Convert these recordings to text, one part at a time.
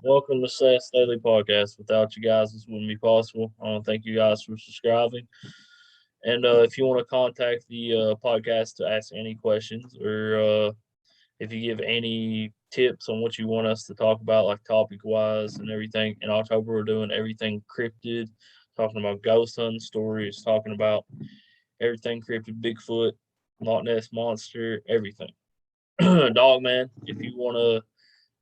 Welcome to Seth's Daily Podcast. Without you guys, this wouldn't be possible. I want to thank you guys for subscribing. And if you want to contact the podcast to ask any questions or if you give any tips on what you want us to talk about, like topic wise and everything, in October, we're doing everything cryptid, talking about ghost hunting stories, talking about everything cryptid, Bigfoot, Loch Ness Monster, everything. Dog man, if you want to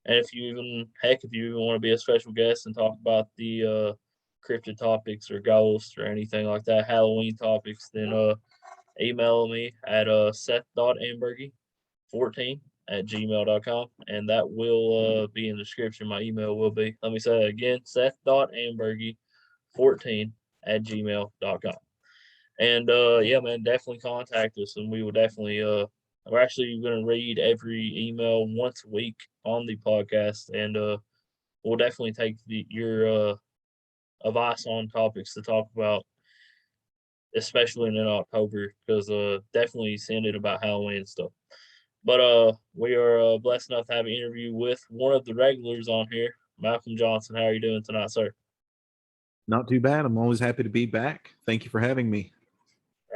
and if you even want to be a special guest and talk about the cryptid topics or ghosts or anything like that, Halloween topics, then email me at seth.ambergy14 at gmail.com. And that will be in the description. My email will be. Let me say that again, seth.ambergy14 at gmail.com. And yeah, man, definitely contact us and we will definitely we're actually going to read every email once a week on the podcast, and we'll definitely take your advice on topics to talk about, especially in October, because definitely send it about Halloween and stuff. But we are blessed enough to have an interview with one of the regulars on here, Malcolm Johnson. How are you doing tonight, sir? Not too bad. I'm always happy to be back. Thank you for having me.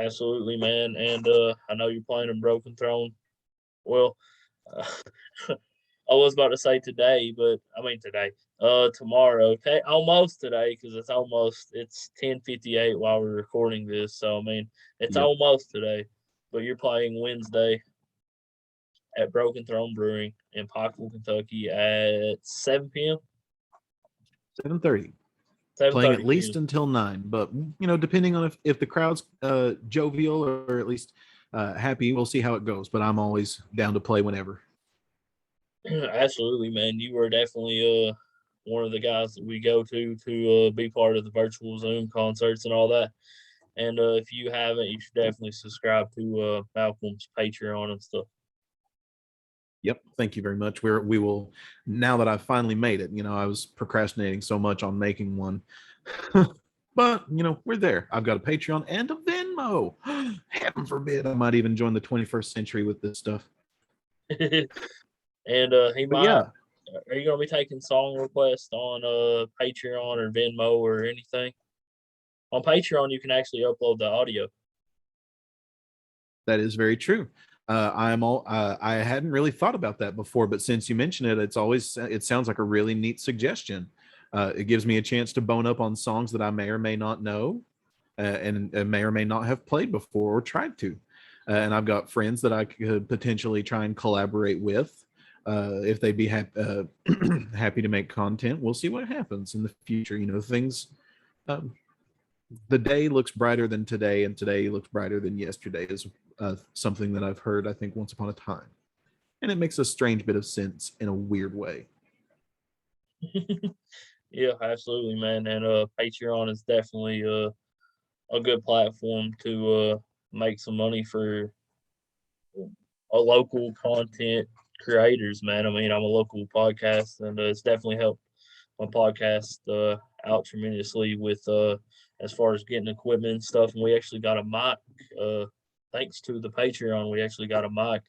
Absolutely, man. And I know you're playing a Broken Throne. Well, uh, I was about to say today, but I mean today. Tomorrow, almost today, because it's 10:58 while we're recording this. So I mean, it's Yep. almost today, but you're playing Wednesday at Broken Throne Brewing in Pikeville, Kentucky at 7 p.m. 7:30. Seven Playing at thirty least p.m. until 9. But depending on if the crowd's jovial or at least happy, we'll see how it goes. But I'm always down to play whenever. Absolutely, man. You were definitely one of the guys that we go to be part of the virtual Zoom concerts and all that. And if you haven't, you should definitely subscribe to Malcolm's Patreon and stuff. Yep. Thank you very much. We will, now that I've finally made it. I was procrastinating so much on making one. But we're there. I've got a Patreon and a Venmo. Heaven forbid I might even join the 21st century with this stuff. And he But might. yeah, Are you gonna be taking song requests on Patreon or Venmo or anything? On Patreon, you can actually upload the audio. that is very true. I hadn't really thought about that before, but since you mentioned it, it sounds like a really neat suggestion. It gives me a chance to bone up on songs that I may or may not know, and may or may not have played before or tried to. And I've got friends that I could potentially try and collaborate with. If they'd be happy to make content, we'll see what happens in the future. Things. Um, the day looks brighter than today, and today looks brighter than yesterday is something that I've heard, I think, once upon a time. And it makes a strange bit of sense in a weird way. Yeah, absolutely, man. And Patreon is definitely a good platform to make some money for a local content creators, man. I mean, I'm a local podcast, and it's definitely helped my podcast out tremendously with as far as getting equipment and stuff. And we actually got a mic. Thanks to the Patreon, we actually got a mic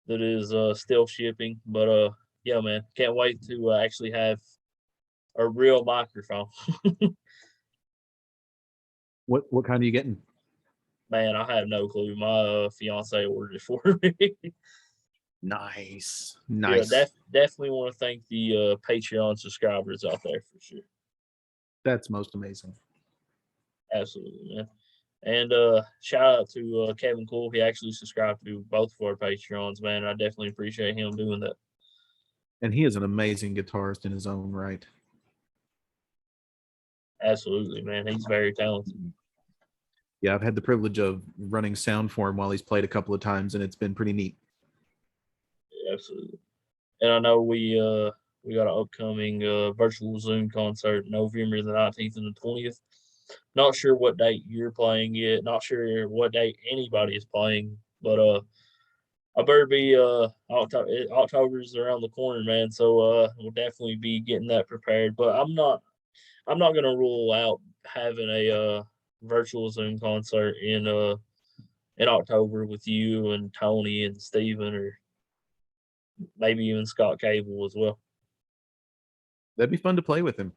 that is still shipping. But yeah, man, can't wait to actually have a real microphone. What kind are you getting? Man, I have no clue. My fiance ordered it for me. Nice, Yeah, nice. definitely want to thank the Patreon subscribers out there for sure. That's most amazing. Absolutely, man. And shout out to Kevin Cool. He actually subscribed to both of our Patreons, man. I definitely appreciate him doing that. And he is an amazing guitarist in his own right. Absolutely, man. He's very talented. Yeah, I've had the privilege of running sound for him while he's played a couple of times, and it's been pretty neat. Absolutely. And I know we got an upcoming virtual Zoom concert November the 19th and the 20th. Not sure what date you're playing yet. Not sure what date anybody is playing, but I better be October's around the corner, man. So we'll definitely be getting that prepared. But I'm not gonna rule out having a virtual Zoom concert in October with you and Tony and Steven, or maybe even Scott Cable as well. That'd be fun to play with him.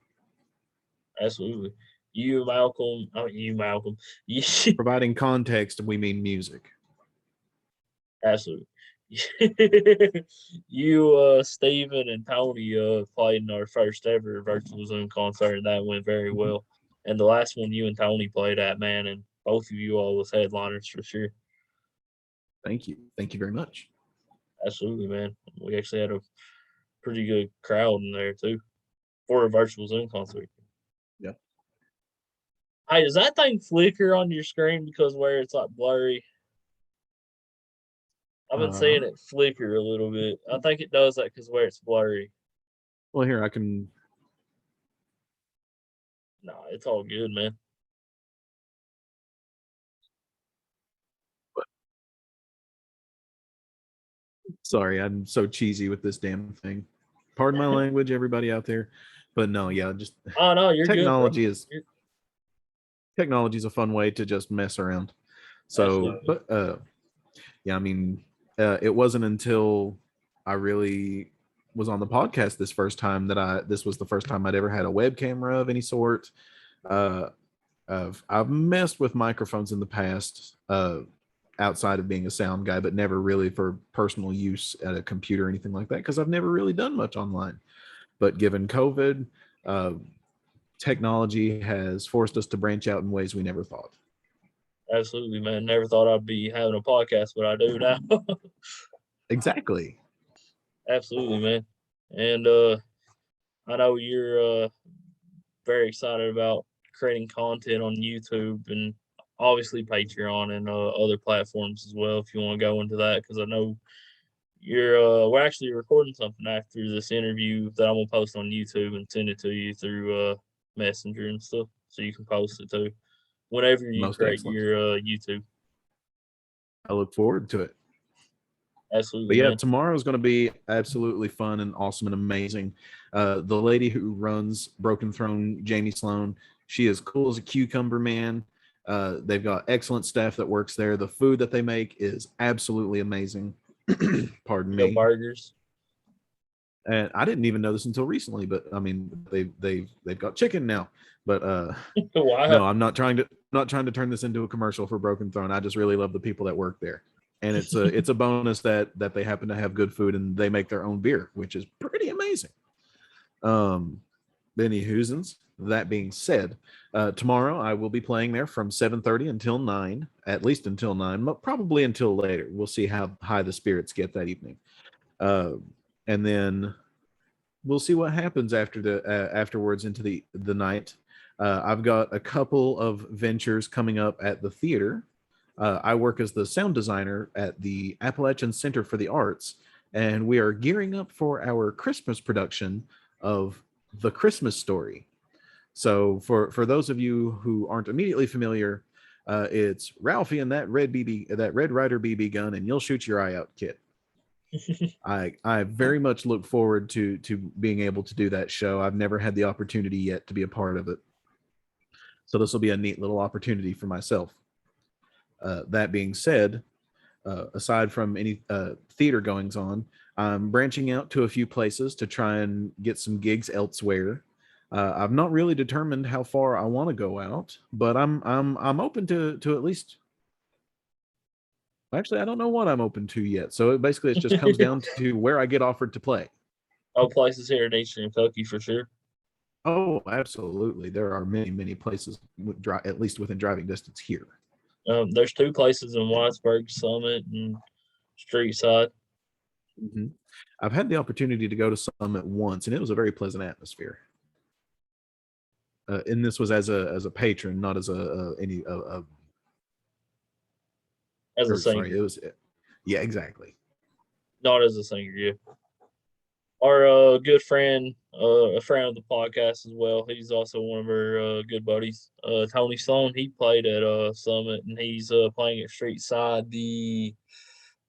Absolutely. You, Malcolm. Oh, you, Malcolm. You, Providing context, we mean music. absolutely. You, Steven and Tony, played in our first ever virtual Zoom concert, and that went very well. And the last one you and Tony played at, man, and both of you all was headliners for sure. Thank you. Thank you very much. Absolutely, man. We actually had a pretty good crowd in there too for a virtual Zoom concert. Yeah. Hey, does that thing flicker on your screen because where it's like blurry? I've been seeing it flicker a little bit. I think it does that because where it's blurry. Well, here I can. Nah, it's all good, man. Sorry, I'm so cheesy with this damn thing. Pardon my language, everybody out there. But no, yeah, just Oh no, you're good, bro. Technology is a fun way to just mess around. So, Absolutely. but yeah, I mean, it wasn't until I really was on the podcast this first time that this was the first time I'd ever had a web camera of any sort. I've messed with microphones in the past, outside of being a sound guy, but never really for personal use at a computer or anything like that, because I've never really done much online. But given COVID, uh, technology has forced us to branch out in ways we never thought. Absolutely, man. Never thought I'd be having a podcast, but I do now. Exactly. Absolutely, man. And I know you're very excited about creating content on YouTube and obviously Patreon and other platforms as well. If you want to go into that, because I know we're actually recording something after this interview that I'm gonna post on YouTube and send it to you through Messenger and stuff, so you can post it too whenever you Most create excellent. your YouTube. I look forward to it. Absolutely, But yeah, man. tomorrow is going to be absolutely fun and awesome and amazing. The lady who runs Broken Throne, Jamie Sloan, she is cool as a cucumber, man. They've got excellent staff that works there. The food that they make is absolutely amazing. Pardon The me. burgers. And I didn't even know this until recently, but I mean, they've got chicken now. But Wow. no, I'm not trying to turn this into a commercial for Broken Throne. I just really love the people that work there, and it's a bonus that they happen to have good food and they make their own beer, which is pretty amazing. Benny Hoosens. That being said, tomorrow I will be playing there from 7:30 until 9, at least until 9, but probably until later. We'll see how high the spirits get that evening. And then we'll see what happens afterwards into the night. I've got a couple of ventures coming up at the theater. I work as the sound designer at the Appalachian Center for the Arts, and we are gearing up for our Christmas production of The Christmas Story. So for those of you who aren't immediately familiar, it's Ralphie and that Red Ryder BB gun, and you'll shoot your eye out, kid. I very much look forward to being able to do that show. I've never had the opportunity yet to be a part of it, so this will be a neat little opportunity for myself. That being said, aside from any theater goings on, I'm branching out to a few places to try and get some gigs elsewhere. I've not really determined how far I want to go out, but I'm open to at least. Actually, I don't know what I'm open to yet. So it just comes down to where I get offered to play. Oh, places here in Eastern Kentucky for sure. Oh, absolutely. There are many places, at least within driving distance here. There's two places in Whitesburg, Summit and Streetside. Mm-hmm. I've had the opportunity to go to Summit once, and it was a very pleasant atmosphere. And this was as a patron, not as as a sorry, singer. it was, yeah, exactly. Not as a singer, yeah. Our good friend, a friend of the podcast as well. He's also one of our good buddies, Tony Sloan. He played at Summit, and he's playing at Streetside the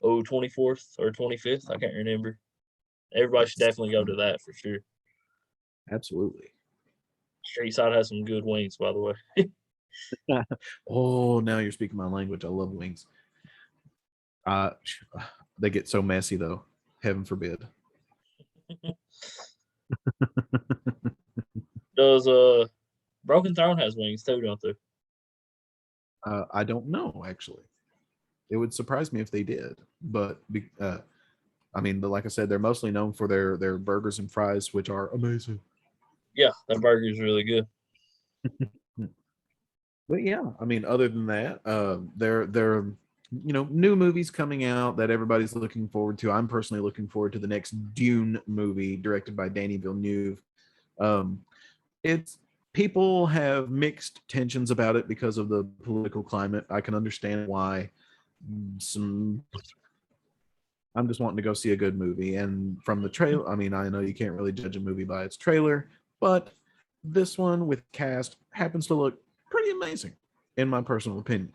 24th or 25th. I can't remember. Everybody should definitely go to that for sure. Absolutely. Streetside has some good wings, by the way. Oh, now you're speaking my language. I love wings. They get so messy though. Heaven forbid. Does Broken Throne has wings too, don't they? I don't know actually. It would surprise me if they did, but I mean, like I said, they're mostly known for their burgers and fries, which are amazing. Yeah, that burger is really good. But yeah, I mean, other than that, there new movies coming out that everybody's looking forward to. I'm personally looking forward to the next Dune movie directed by Danny Villeneuve. Um, it's People have mixed tensions about it because of the political climate. I can understand why. Some I'm just wanting to go see a good movie, and from the trailer, I mean, I know you can't really judge a movie by its trailer, but this one with cast happens to look pretty amazing, in my personal opinion.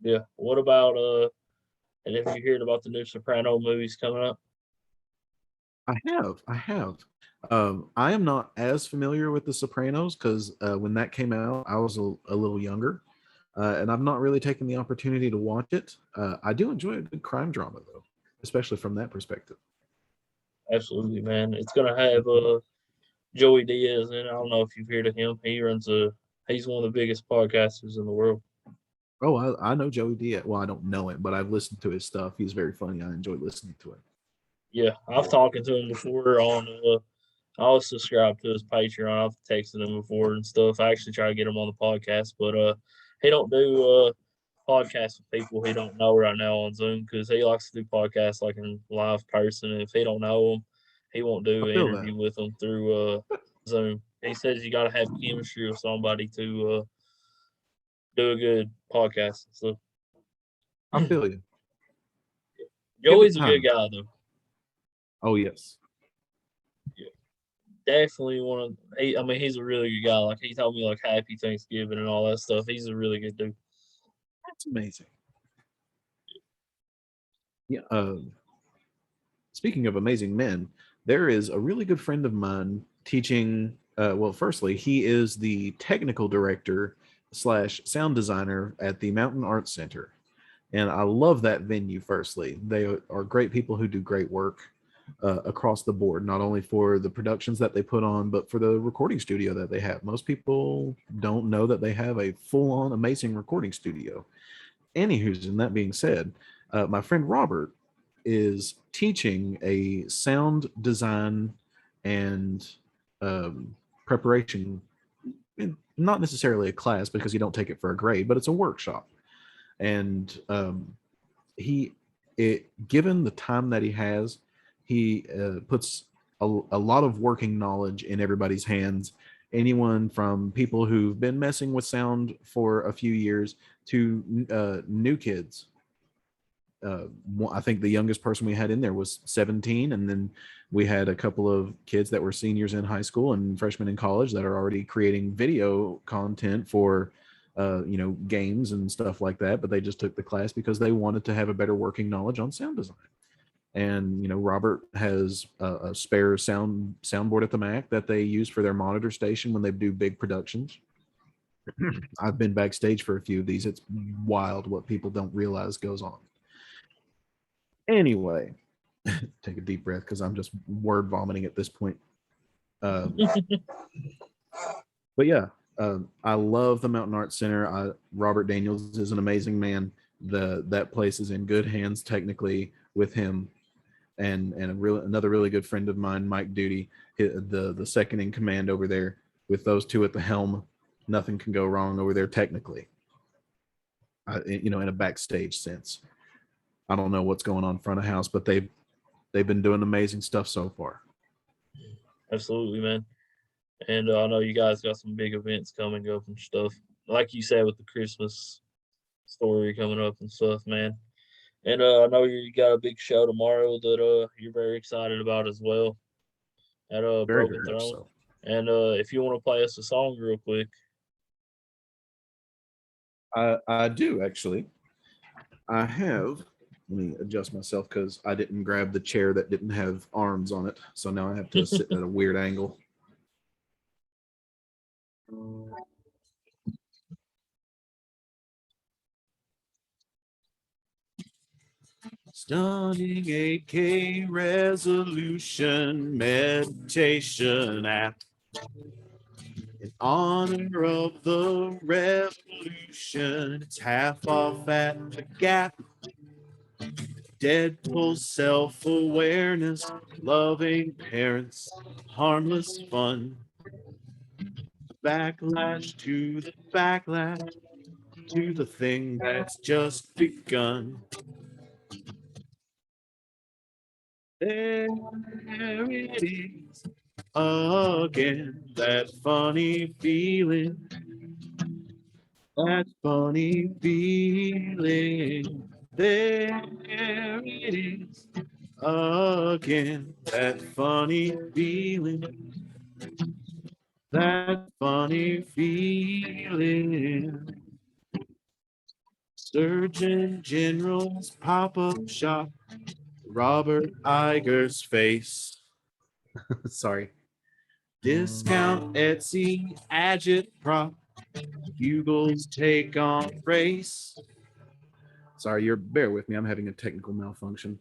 Yeah. What about and have you heard about the new Soprano movies coming up? I have. I am not as familiar with The Sopranos because when that came out, I was a little younger, and I've not really taken the opportunity to watch it. I do enjoy a good crime drama, though, especially from that perspective. Absolutely, man. It's gonna have Joey Diaz in. I don't know if you've heard of him. He's one of the biggest podcasters in the world. Oh, I know Joey Diaz. Well, I don't know him, but I've listened to his stuff. He's very funny. I enjoy listening to it. Yeah, I've talked to him before on I was subscribed to his Patreon. I've texted him before and stuff. I actually try to get him on the podcast, but he don't do podcasts with people he don't know right now on Zoom because he likes to do podcasts like in live person. And if he don't know them, he won't I do an feel that. interview with them through Zoom. He says you got to have chemistry with somebody to do a good podcast. So I feel you. Give it Joey's a good time. guy though. Oh yes, Yeah, definitely one of. I mean, he's a really good guy. Like he told me like Happy Thanksgiving and all that stuff. He's a really good dude. that's amazing. Yeah. Speaking of amazing men, there is a really good friend of mine teaching. Well, firstly, he is the technical director slash sound designer at the Mountain Arts Center, and I love that venue. Firstly, they are great people who do great work across the board, not only for the productions that they put on, but for the recording studio that they have. Most people don't know that they have a full-on amazing recording studio. Anywho's, and that being said, my friend Robert is teaching a sound design and preparation, not necessarily a class because you don't take it for a grade, but it's a workshop. And he, given the time that he has, he puts a lot of working knowledge in everybody's hands. Anyone from people who've been messing with sound for a few years to new kids. I think the youngest person we had in there was 17, and then we had a couple of kids that were seniors in high school and freshmen in college that are already creating video content for games and stuff like that, but they just took the class because they wanted to have a better working knowledge on sound design. And Robert has a spare soundboard at the Mac that they use for their monitor station when they do big productions. I've been backstage for a few of these. It's wild what people don't realize goes on. Anyway, take a deep breath because I'm just word vomiting at this point. But yeah, I love the Mountain Arts Center. Robert Daniels is an amazing man. That place is in good hands technically with him, and another really good friend of mine, Mike Duty, the second in command over there. With those two at the helm, nothing can go wrong over there technically. In a backstage sense. I don't know what's going on front of house, but they've been doing amazing stuff so far. Absolutely, man. And I know you guys got some big events coming up and stuff. Like you said with the Christmas story coming up and stuff, man. And I know you got a big show tomorrow that you're very excited about as well at Very, Broken very much Throne. so. And if you want to play us a song real quick. I do actually. I have. Let me adjust myself because I didn't grab the chair that didn't have arms on it, so now I have to sit at a weird angle. Stunning 8K resolution meditation app. In honor of the revolution, it's half off at the Gap. Deadpool's self-awareness, loving parents, harmless fun. Backlash to the backlash, to the thing that's just begun. There it is again, that funny feeling, that funny feeling. There it is again, that funny feeling, that funny feeling. Surgeon General's pop-up shop, Robert Iger's face. Sorry. Discount Etsy agitprop, Bugle's take on race. Sorry, bear with me. I'm having a technical malfunction.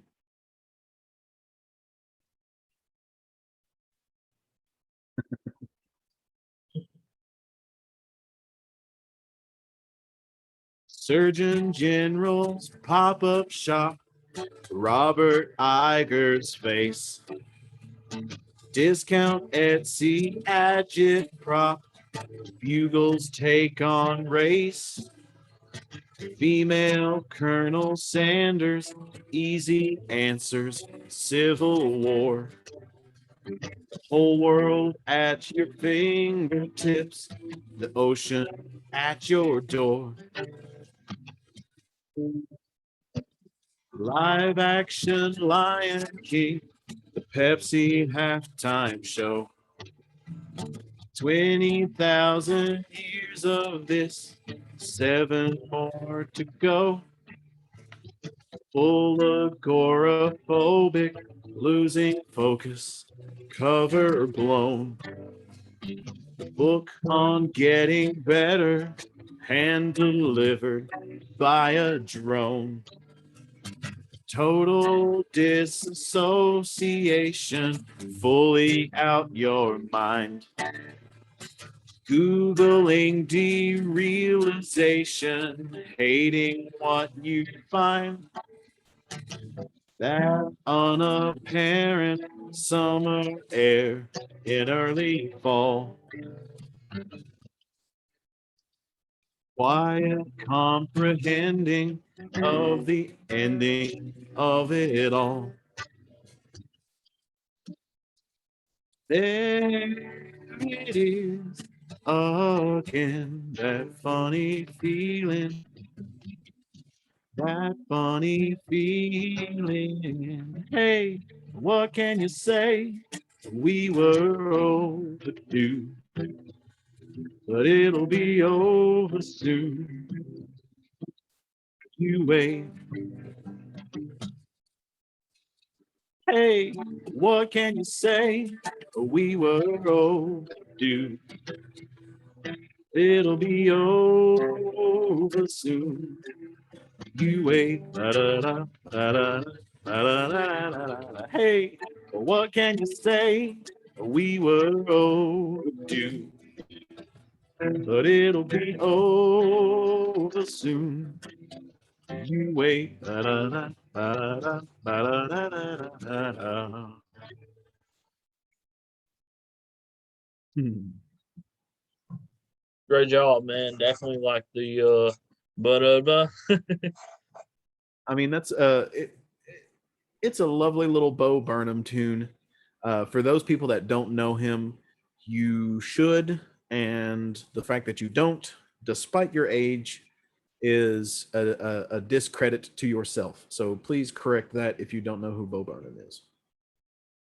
Surgeon General's pop-up shop, Robert Iger's face. Discount Etsy agitprop, Bugle's take on race. Female Colonel Sanders, easy answers, Civil War. Whole world at your fingertips, the ocean at your door. Live action Lion King, the Pepsi halftime show. 20,000 years of this, 7 more to go. Full agoraphobic, losing focus, cover blown. Book on getting better, hand delivered by a drone. Total disassociation, fully out your mind. Googling derealization, hating what you find. That unapparent summer air in early fall. Quiet comprehending of the ending of it all. There it is again, that funny feeling, that funny feeling. Hey, what can you say? We were overdue, but it'll be over soon. You wait. Hey, what can you say? We were overdue. It'll be over soon. You wait. Da-da-da, da-da, da-da-da-da-da. Hey, what can you say? We were overdue, but it'll be over soon. You wait. Da-da-da, da-da-da, da-da-da-da-da-da. Great job, man. Definitely like the but I mean, that's it's a lovely little Bo Burnham tune. For those people that don't know him, you should, and the fact that you don't, despite your age, is a discredit to yourself. So please correct that if you don't know who Bo Burnham is.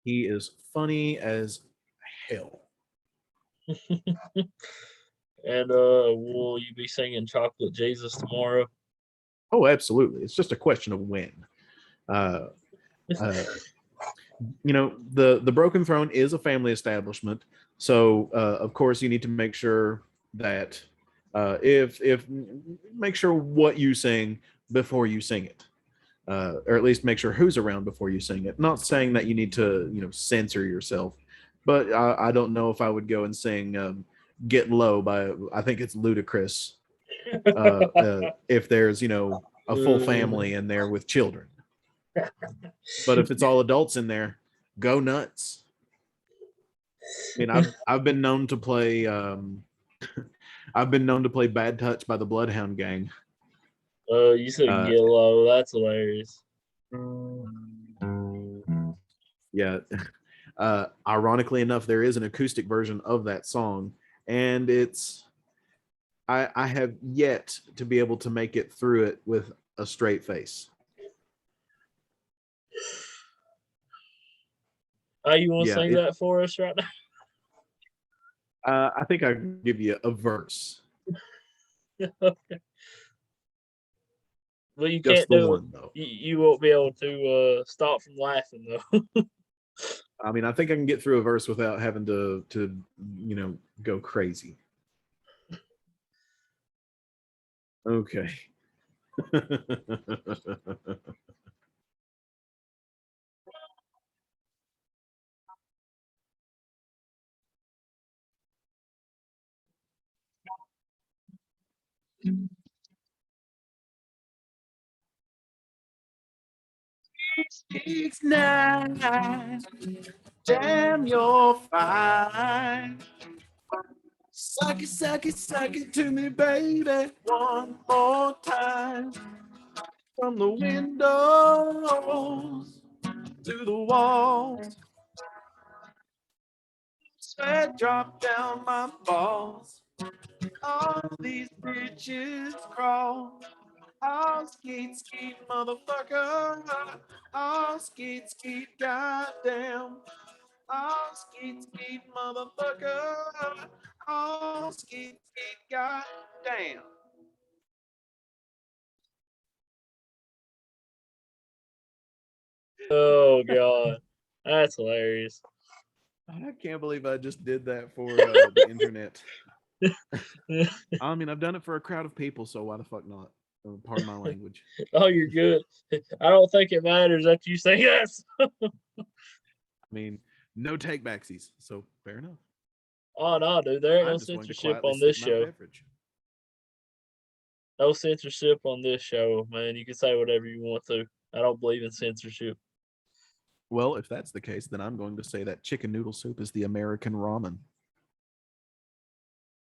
He is funny as hell. And will you be singing Chocolate Jesus tomorrow? Oh, absolutely. It's just a question of when. You know, the Broken Throne is a family establishment, so of course you need to make sure that if make sure what you sing before you sing it, or at least make sure who's around before you sing it. Not saying that you need to censor yourself, But I don't know if I would go and sing "Get Low" by, I think it's Ludacris. If there's a full family in there with children, but if it's all adults in there, go nuts. I mean, I've been known to play I've been known to play "Bad Touch" by the Bloodhound Gang. You said Uh, get low. That's hilarious. yeah. Ironically enough, there is an acoustic version of that song, and I have yet to be able to make it through it with a straight face. How you want to Yeah, sing that for us right I think I can give you a verse, now? Well, you just can't the do it. one though. You won't be able to stop from laughing though. I mean, I think I can get through a verse without having to go crazy. Okay. It's night. Damn, you're fine. Suck it to me, baby, one more time. From the windows to the walls, sweat drop down my balls. All these bitches crawl. Oh, skeet, skeet, motherfucker. Oh, skeet, skeet, goddamn. Oh, skeet, skeet, motherfucker. Oh, skeet, skeet, goddamn. Oh god, that's hilarious. I can't believe I just did that for the internet. I mean, I've done it for a crowd of people, so why the fuck not? Pardon my language. Oh, you're good. I don't think it matters that you say yes. I mean, no take backsies, so fair enough. Oh no, dude, there ain't no I'm just going to censorship quietly on this sip my show. beverage. No censorship on this show, man. You can say whatever you want to. I don't believe in censorship. Well, if that's the case, then I'm going to say that chicken noodle soup is the American ramen.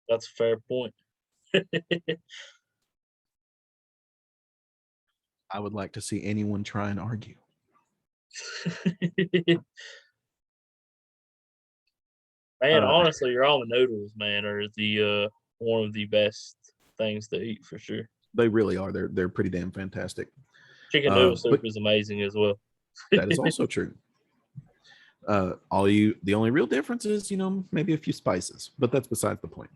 That's a fair point. I would like to see anyone try and argue. Man, Uh, honestly, ramen noodles, man, are the one of the best things to eat for sure. They really are. They're pretty damn fantastic. Chicken noodle soup But is amazing as well. that is also true. The only real difference is maybe a few spices, but that's besides the point.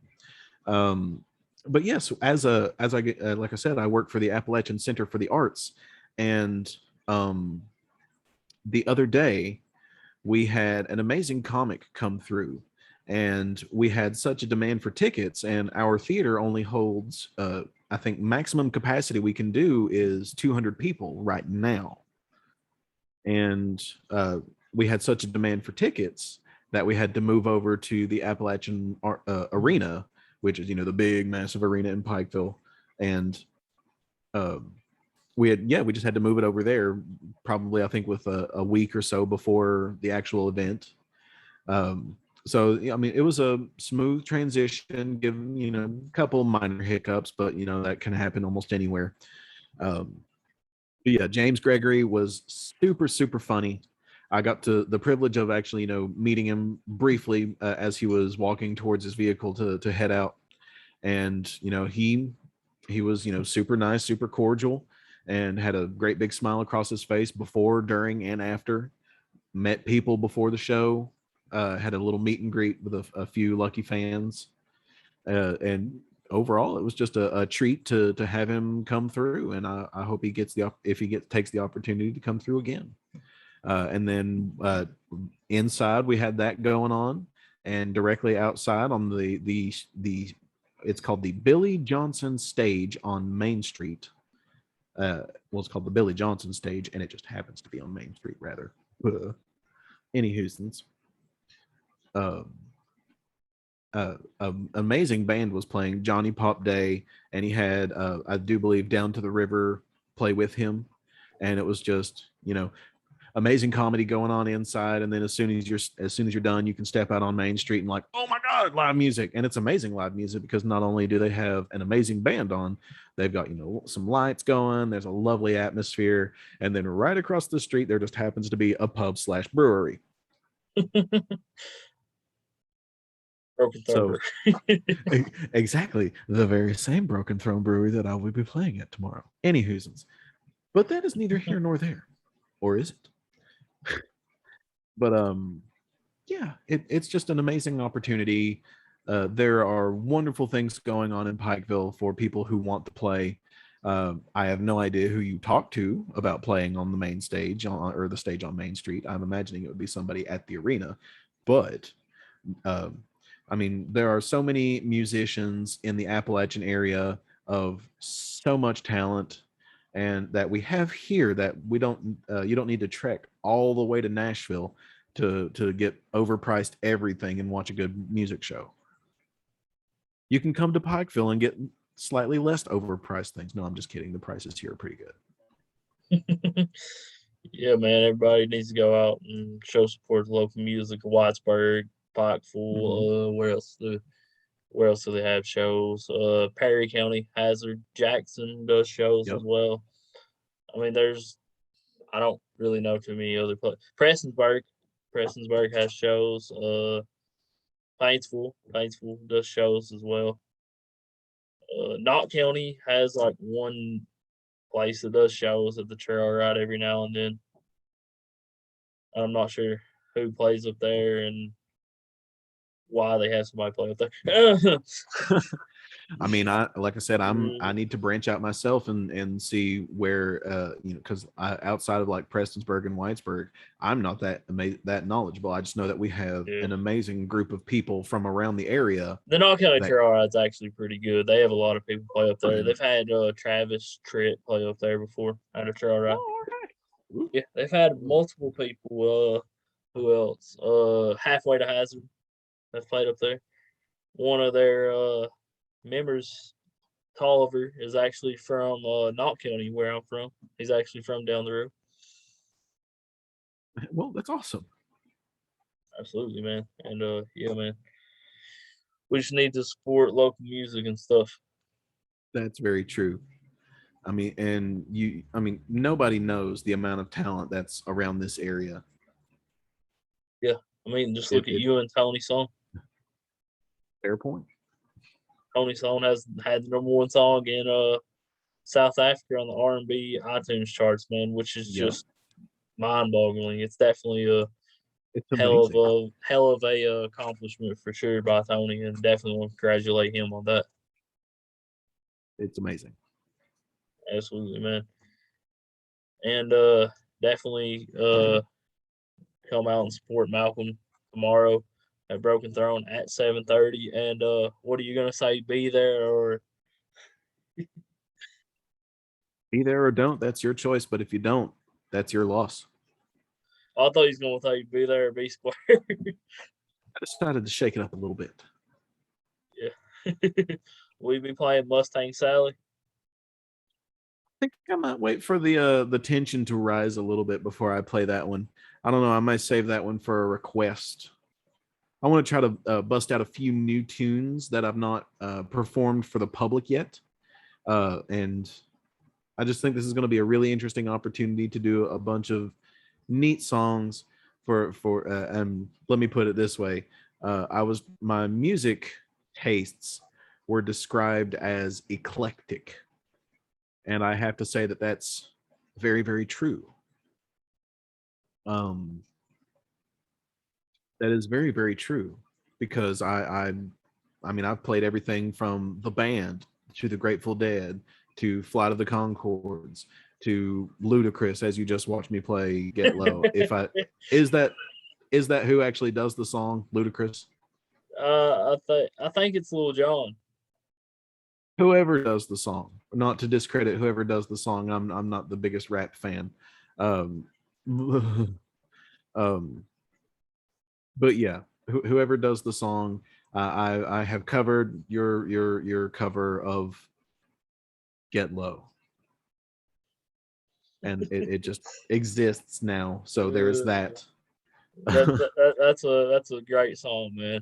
But yes, as I get like I said, I work for the Appalachian Center for the Arts, and the other day we had an amazing comic come through, and we had such a demand for tickets, and our theater only holds I think maximum capacity we can do is 200 people right now, and we had such a demand for tickets that we had to move over to the Appalachian Arena, which is the big massive arena in Pikeville, and we just had to move it over there, probably I think with a week or so before the actual event. So I mean, it was a smooth transition, given a couple minor hiccups, but that can happen almost anywhere. Yeah, James Gregory was super funny. I got to the privilege of actually meeting him briefly as he was walking towards his vehicle to head out, and he was super nice, super cordial, and had a great big smile across his face before, during, and after. Met people before the show, had a little meet and greet with a few lucky fans, and overall it was just a treat to have him come through, and I hope he gets if he takes the opportunity to come through again. And then inside we had that going on, and directly outside on the it's called the Billy Johnson stage on Main Street. Well, it's called the Billy Johnson stage, and it just happens to be on Main Street, rather. Any Houstons. uh, amazing band was playing. Johnny Pop Day, and he had I do believe Down to the River play with him, and it was just amazing comedy going on inside. And then as soon as you're done, you can step out on Main Street and like, oh my god, live music. And it's amazing live music because not only do they have an amazing band on, they've got some lights going, there's a lovely atmosphere, and then right across the street there just happens to be a pub/brewery. Broken Thumb. So exactly the very same Broken Throne Brewery that I will be playing at tomorrow. Anywho's, but that is neither here nor there, or is it? But yeah, it's just an amazing opportunity. There are wonderful things going on in Pikeville for people who want to play. I have no idea who you talk to about playing on the main stage or the stage on Main Street. I'm imagining it would be somebody at the arena, but I mean, there are so many musicians in the Appalachian area of so much talent, and that we have here that we don't. You don't need to trek all the way to Nashville to get overpriced everything and watch a good music show. You can come to Pikeville and get slightly less overpriced things. No, I'm just kidding. The prices here are pretty good. Yeah, man. Everybody needs to go out and show support to local music. Whitesburg, Pikeville. Where else do they have shows? Perry County, Hazard, Jackson does shows as well. I mean, I don't really know too many other places. Prestonsburg has shows. Paintsville does shows as well. Knott County has like one place that does shows at the trail ride every now and then. I'm not sure who plays up there and why they have somebody play up there. I mean, like I said, Mm. I need to branch out myself and see where because outside of like Prestonsburg and Whitesburg, I'm not that knowledgeable. I just know that we have an amazing group of people from around the area. The Knott County Trail Ride's actually pretty good. They have a lot of people play up there. They've had Travis Tritt play up there before at a trail ride. Oh, okay. Yeah, they've had multiple people. Who else? Halfway to Hazard have played up there. One of their members, Tolliver, is actually from Knott County, where I'm from. He's actually from down the road. Well, that's awesome. Absolutely, man. And yeah, man. We just need to support local music and stuff. That's very true. I mean, nobody knows the amount of talent that's around this area. Yeah. I mean, just look at you and Tony Song. Fair point. Tony Song has had the number one song in South Africa on the R&B iTunes charts, man, which is just mind-boggling. It's definitely a hell of a accomplishment for sure by Tony, and definitely want to congratulate him on that. It's amazing. Absolutely, man. And definitely come out and support Malcolm tomorrow at Broken Throne at 7:30. And what are you gonna say? Be there or be there or don't? That's your choice. But if you don't, that's your loss. I thought he was gonna say be there or be square. I decided to shake it up a little bit. Yeah. We be playing Mustang Sally. I think I might wait for the tension to rise a little bit before I play that one. I don't know. I might save that one for a request. I want to try to bust out a few new tunes that I've not performed for the public yet. And I just think this is going to be a really interesting opportunity to do a bunch of neat songs and let me put it this way. My music tastes were described as eclectic. And I have to say that that's very, very true. That is very, very true because I mean, I've played everything from the band to the Grateful Dead to Flight of the Conchords to Ludacris, as you just watched me play Get Low. Is that who actually does the song, Ludacris? I think it's Lil Jon. Whoever does the song, not to discredit whoever does the song. I'm not the biggest rap fan. But yeah, whoever does the song, I have covered your cover of Get Low, and it just exists now. So there's Uh, that. that's a great song, man.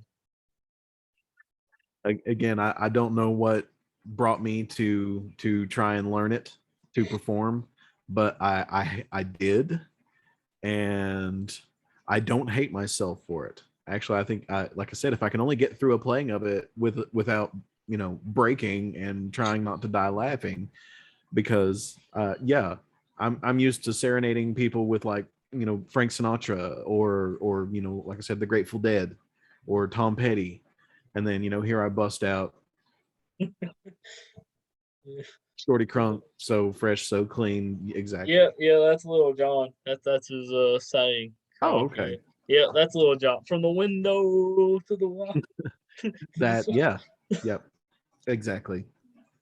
Again, I don't know what brought me to try and learn it to perform, but I did, and I don't hate myself for it. Actually, I think, like I said, if I can only get through a playing of it without breaking and trying not to die laughing, because yeah, I'm used to serenading people with, like, Frank Sinatra, or like I said, the Grateful Dead or Tom Petty, and then here I bust out Shorty Crunk, so fresh, so clean. Yeah, Exactly. yeah, that's Little John. That's his saying. Oh, Crunk, yeah. okay. Yeah, that's Little John. From the window to the wall to That, the yeah, yep, exactly.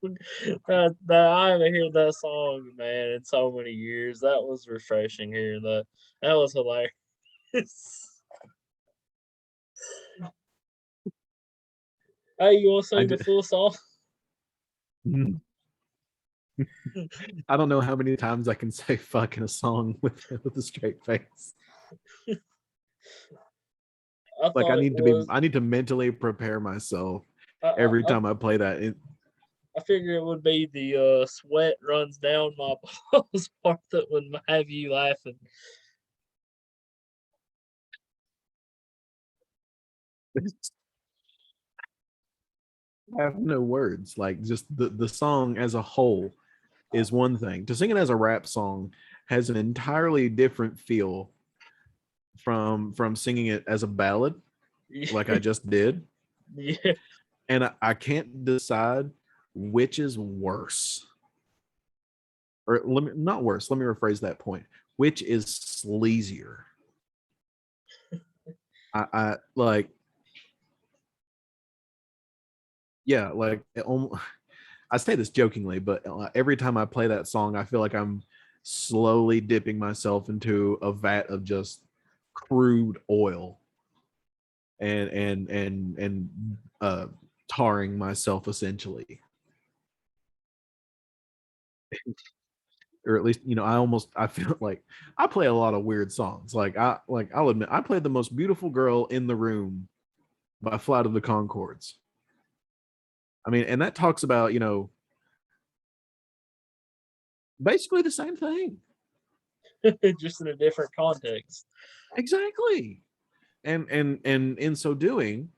that I haven't heard that song, man, in so many years. That was refreshing hearing that. That was hilarious. Hey, you want to I sing the did. full song? I don't know how many times I can say "fuck" in a song with a straight face. I Like, thought it was. I need to mentally prepare myself I I, every I time I play that. I figure it would be the sweat runs down my balls part that would have you laughing. I have no words. Like, just the song as a whole is one thing. To sing it as a rap song has an entirely different feel from singing it as a ballad, like I just did. Yeah, And I can't decide which is worse. Or not worse. Let me rephrase that point. Which is sleazier? I like, yeah, like, I say this jokingly, but every time I play that song, I feel like I'm slowly dipping myself into a vat of just crude oil, and tarring myself, essentially. Or at least, I feel like I play a lot of weird songs. I'll admit, I played The Most Beautiful Girl in the Room by Flight of the Concords. I mean, and that talks about, basically the same thing. just in a different context. Exactly. And in so doing,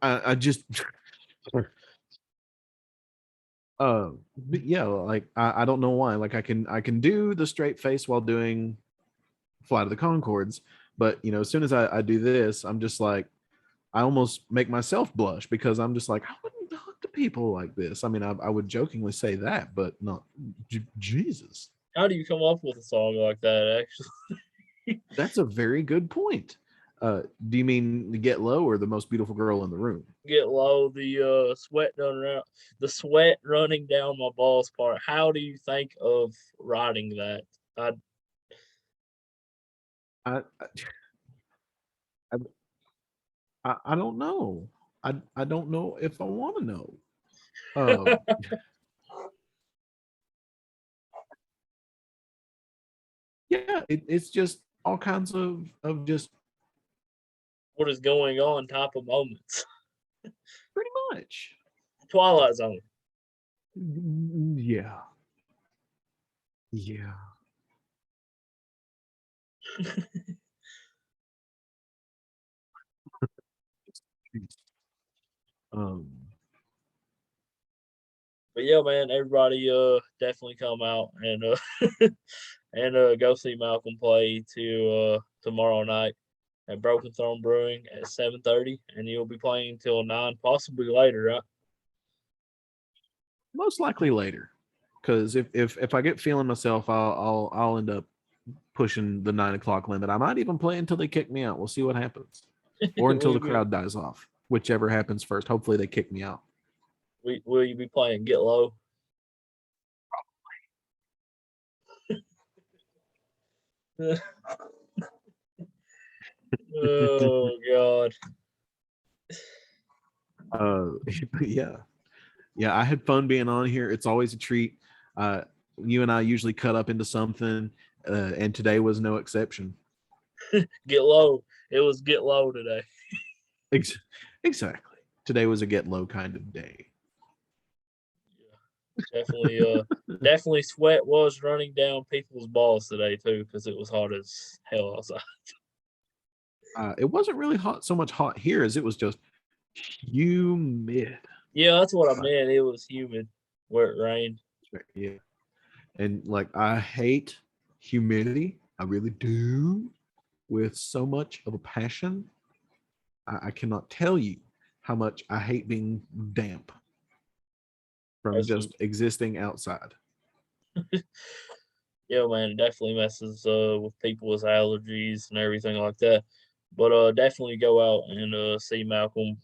I just but yeah, like, I don't know why. Like, I can do the straight face while doing Flight of the Concords, but as soon as I do this, I'm just like, I almost make myself blush, because I'm just like, I wouldn't talk to people like this. I mean, I would jokingly say that, but not Jesus. How do you come up with a song like that? Actually, That's a very good point. Do you mean Get Low or The Most Beautiful Girl in the Room? get low. The the sweat running down my balls part. How do you think of writing that? I I I, I don't know. I don't know if I want to know. Um, yeah, it's just all kinds of just what is going on type of moments. pretty much. Twilight Zone. Yeah, yeah. Um, But yeah, man, everybody definitely come out and and go see Malcolm play to tomorrow night at Broken Throne Brewing at 7:30, and you'll be playing till 9, possibly later, right? Most likely later, because if I get feeling myself, I'll end up pushing the 9 o'clock limit. I might even play until they kick me out. We'll see what happens, or until will the you be crowd dies off, whichever happens first. Hopefully, they kick me out. will you be playing Get Low? Oh God. Uh, yeah, yeah. I had fun being on here. It's always a treat. Uh, you and I usually cut up into something, and today was no exception. Get low. It was get low today. Ex- exactly. Today was a get low kind of day. Definitely, definitely sweat was running down people's balls today too, because it was hot as hell outside. It wasn't really hot, so much hot here as it was just humid. Yeah, that's what I meant. It was humid where it rained. Yeah. And like, I hate humidity. I really do, with so much of a passion. I cannot tell you how much I hate being damp from Absolutely. just existing outside. Yeah, man, it definitely messes with people with allergies and everything like that. But definitely go out and see Malcolm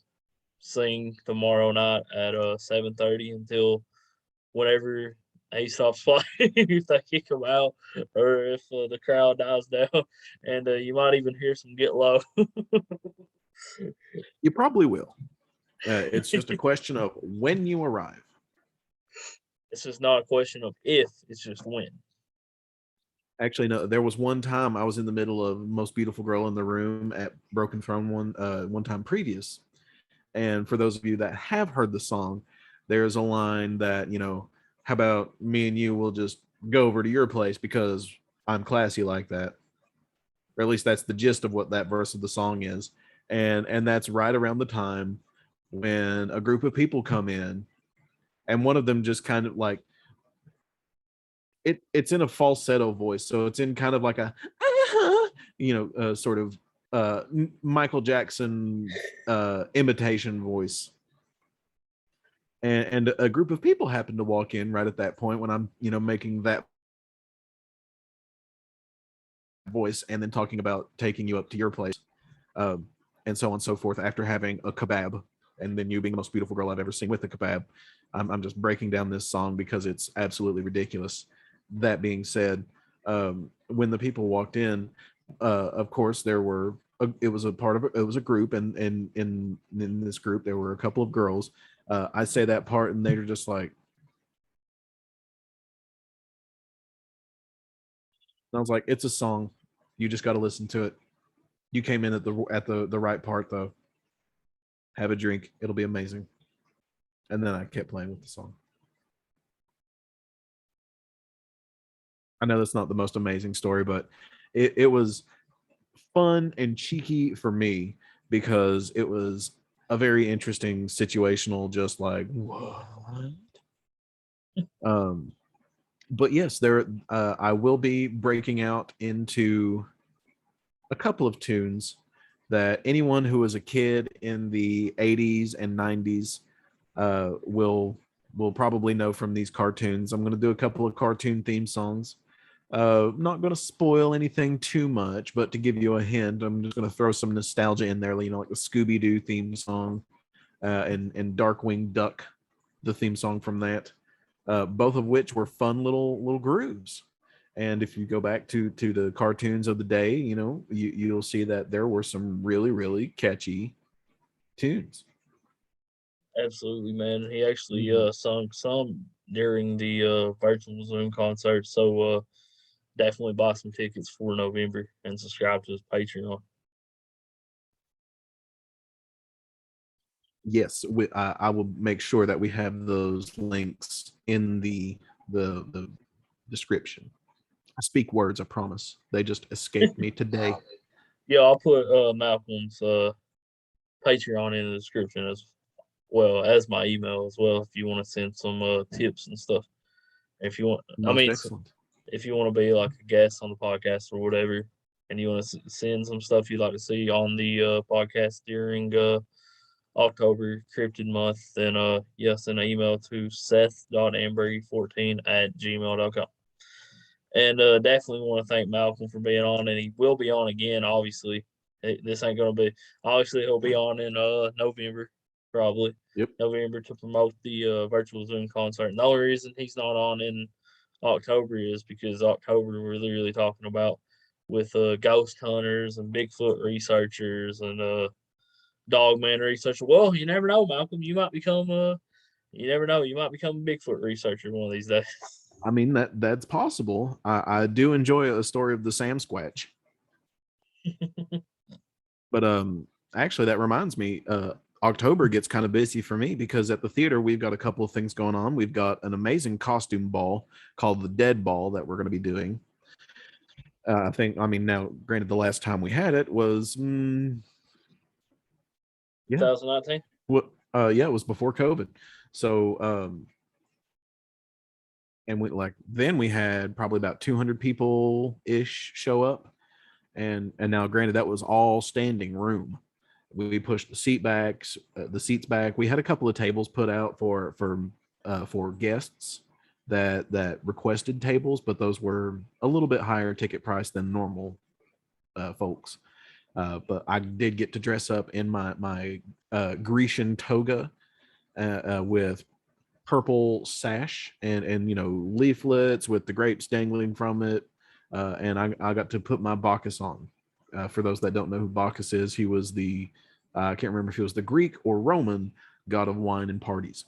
sing tomorrow night at 7:30 until whenever he stops playing. If they kick him out, or if the crowd dies down, and you might even hear some get low. You probably will. It's just a question of when you arrive. It's just not a question of if; it's just when. Actually, no. There was one time I was in the middle of "Most Beautiful Girl in the Room" at Broken Throne one time previous, and for those of you that have heard the song, there's a line that, how about me and you will just go over to your place because I'm classy like that, or at least that's the gist of what that verse of the song is, and that's right around the time when a group of people come in, and one of them just kind of like it's in a falsetto voice, so it's in kind of like a sort of Michael Jackson imitation voice, and a group of people happen to walk in right at that point when I'm making that voice and then talking about taking you up to your place, um, and so on and so forth, after having a kebab, and then you being the most beautiful girl I've ever seen with a kebab. I'm just breaking down this song because it's absolutely ridiculous. That being said, when the people walked in, of course it was a part of it was a group, and in this group there were a couple of girls. I say that part and they're just like, I was like, it's a song, you just got to listen to it. You came in at the right part though. Have a drink, it'll be amazing. And then I kept playing with the song. I know that's not the most amazing story, but it was fun and cheeky for me because it was a very interesting situational, just like what. um but yes, there I will be breaking out into a couple of tunes that anyone who was a kid in the 80s and 90s will probably know from these cartoons. I'm going to do a couple of cartoon theme songs. Not going to spoil anything too much, but to give you a hint, I'm just going to throw some nostalgia in there, like the Scooby-Doo theme song, and Darkwing Duck, the theme song from that, both of which were fun little grooves. And if you go back to the cartoons of the day, you'll see that there were some really catchy tunes. Absolutely, man. He actually Mhm. sung some during the virtual Zoom concert. So definitely buy some tickets for November and subscribe to his Patreon. Yes, I will make sure that we have those links in the description. I speak words, I promise. They just escaped me today. Yeah, I'll put Malcolm's Patreon in the description as well as my email as well if you want to send some tips and stuff. If you want, I Most mean, excellent. if you want to be like a guest on the podcast or whatever, and you want to send some stuff you'd like to see on the podcast during October Cryptid Month, then send an email to seth.amberry14@gmail.com. And definitely want to thank Malcolm for being on, and he will be on again. Obviously, this ain't gonna be. Obviously, he'll be on in November, probably Yep. November, to promote the virtual Zoom concert. And the only reason he's not on in October is because October we're literally talking about with ghost hunters and Bigfoot researchers and dogman researcher. Well, you never know, Malcolm. You might become you never know. You might become a Bigfoot researcher one of these days. I mean, that's possible. I do enjoy a story of the Sam Squatch. But actually that reminds me, October gets kind of busy for me because at the theater we've got a couple of things going on. We've got an amazing costume ball called the Dead Ball that we're going to be doing. I mean, now granted, the last time we had it was yeah, 2019. what yeah, it was before COVID. So and then we had probably about 200 people ish show up, and now granted that was all standing room. We pushed the seats back. We had a couple of tables put out for guests that requested tables, but those were a little bit higher ticket price than normal folks. But I did get to dress up in my Grecian toga with purple sash and leaflets with the grapes dangling from it, and I got to put my Bacchus on. For those that don't know who Bacchus is, he was the I can't remember if he was the Greek or Roman god of wine and parties.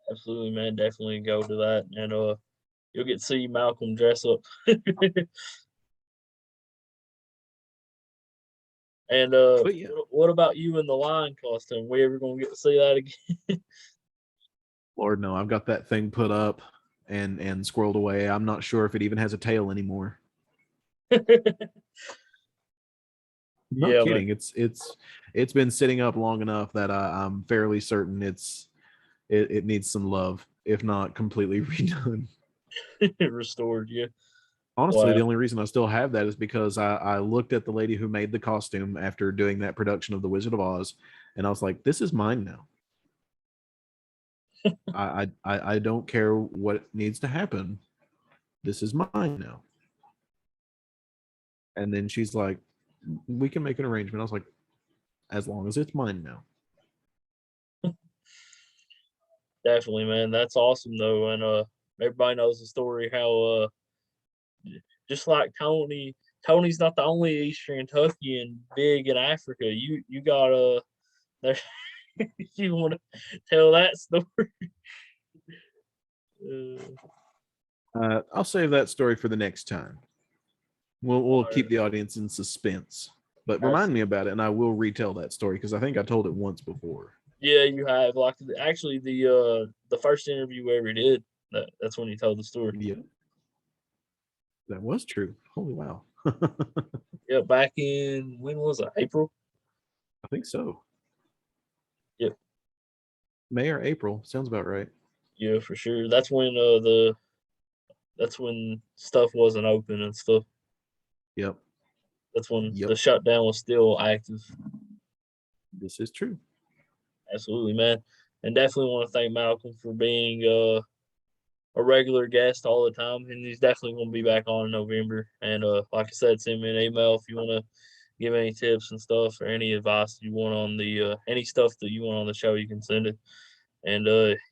Absolutely, man. Definitely go to that, and you'll get to see Malcolm dress up. And But yeah, what about you in the lion costume? We ever gonna get to see that again? Lord no, I've got that thing put up and squirreled away. I'm not sure if it even has a tail anymore. Not Yeah, man. kidding. It's been sitting up long enough that I'm fairly certain it needs some love, if not completely redone. Restored you. Honestly, Wow. the only reason I still have that is because I looked at the lady who made the costume after doing that production of The Wizard of Oz, and I was like, this is mine now. I don't care what needs to happen. This is mine now. And then she's like, we can make an arrangement. I was like, as long as it's mine now. Definitely, man. That's awesome though, and everybody knows the story how just like Tony's not the only Eastern Kentuckian big in Africa. You got there. You want to tell that story? I'll save that story for the next time. We'll Alright. keep the audience in suspense. But remind me Absolutely. about it, and I will retell that story because I think I told it once before. Yeah, you have like actually the first interview we ever did. That's when you told the story. Yeah, that was true. Holy wow. Yeah, back in when was it? April. I think so. Yep. May or April sounds about right. Yeah, for sure. That's when stuff wasn't open and stuff. Yep. That's when Yep. the shutdown was still active. This is true. Absolutely, man. And definitely want to thank Malcolm for being a regular guest all the time. And he's definitely going to be back on in November. And like I said, send me an email if you want to give any tips and stuff or any advice you want on the any stuff that you want on the show, you can send it. And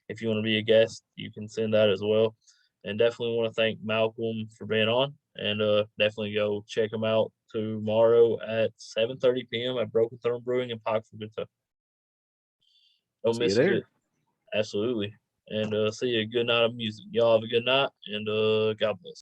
if you want to be a guest, you can send that as well. And definitely want to thank Malcolm for being on. And definitely go check him out tomorrow at 7:30 p.m. at Broken Throne Brewing in Pikeville, Kentucky. Don't See you miss it. there. Absolutely. And see you. Good night of music. Y'all have a good night and God bless.